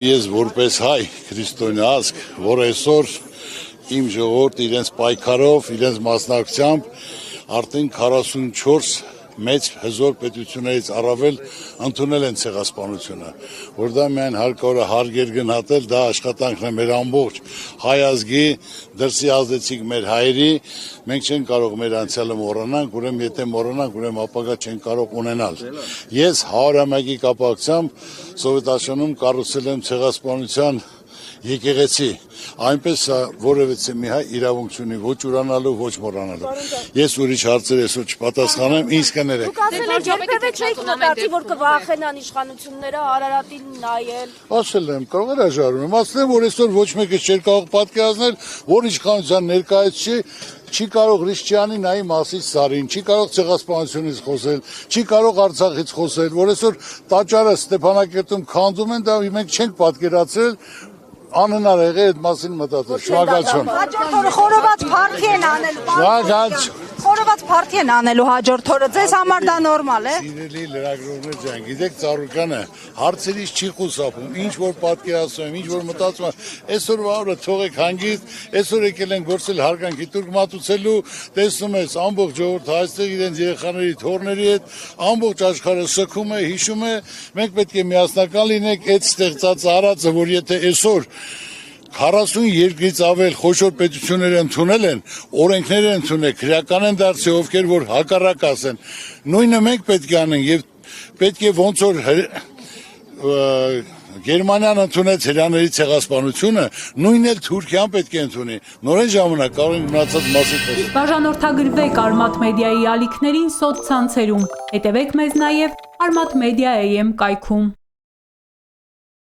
Ես որպես հայ քրիստոնյա ազգ, որ այսօր իմ ժողովուրդը իրենց պայքարով, իրենց մասնակցությամբ արդեն 44 մեծ հզոր պետություններից առավել ընդունել են ցեղասպանությունը, որ դա միայն հարկավոր է հարգեր գնահատել, դա աշխատանքն է մեր ամբողջ հայ ազգի, դրսի ազդեցիկ մեր հայերի, մենք չենք կարող մեր անցյալը մոռանանք, ուրեմն եթե մոռանանք, ուրեմն ապագա չենք կարող ունենալ։ Ես 100-ամյակի կապակցությամբ Սովետաշրջանում կառուցել եմ ցեղասպանության եկեղեցի, այնպես որևէ մի հայ իրավունք չունի ոչ ուրանալու, ոչ մոռանալու։ Ես ուրիշ հարցեր այսօր չպատասխանեմ, ինձ կներեք։ Դուք ասել եք երբևէ չեք մտածի, որ կվախենան իշխանությունները Արարատին նայել։ Ասել եմ, կարող է հրաժարվում, ասել եմ, որ այսօր ոչ մեկը չէր կարող պատկերացնել, որ իշխանության ներկայացուցիչ չի կարող Հրիշչյանի նայի Մասից Սարին, չի կարող ցեղասպանությունից խոսել, չի կարող Արցախից խոսել, որ այսօր տաճարը Ստեփանակերտում քանդում են, դա մենք չենք պատկերացրել, անհնար եղել այդ մասին մտածել։ Շնորհակալություն։ Հաջորդ օրը խորոված փարթի են անելու։ Խորոված փարթի են անելու հաջորդ օրը։ Ձեզ համար դա նորմալ է։ Սիրելի լրագրողներ ջան, գիտեք Ծառուկանը հարցերից չի խուսափում, ինչ որ պատկերացնում եմ, ինչ որ մտածում եմ, այսօրվա օրը թողեք հանգիստ, այսօր եկել են գործել հարգանքի տուրք մատուցելու, տեսնում ես ամբողջ ժողովուրդը այստեղ իրենց երեխաների, թոռների հետ, ամբողջ աշխարհը սգում է, հիշում է, մենք պետք է միասնական լինենք այդ ստեղծած արածը, որ եթե այսօր 42-ից ավել խոշոր պետություններ ընդունել են, օրենքներ են ընդունել, քրեական են դարձել, ովքեր որ հակառակ ասեն։ Նույնը մենք պետք է անենք եւ պետք է ոնց որ Գերմանիան ընդունեց հրեաների ցեղասպանությունը, նույնն էլ Թուրքիան պետք է ընդունի։ Նորեն ժամանակ կարող ենք մնացած մասի խոսել։ Բաժանորդագրվեք Արմաթ մեդիայի ալիքներին սոցցանցերում։ Հետևեք մեզ նաև Armat Media AM կայքում։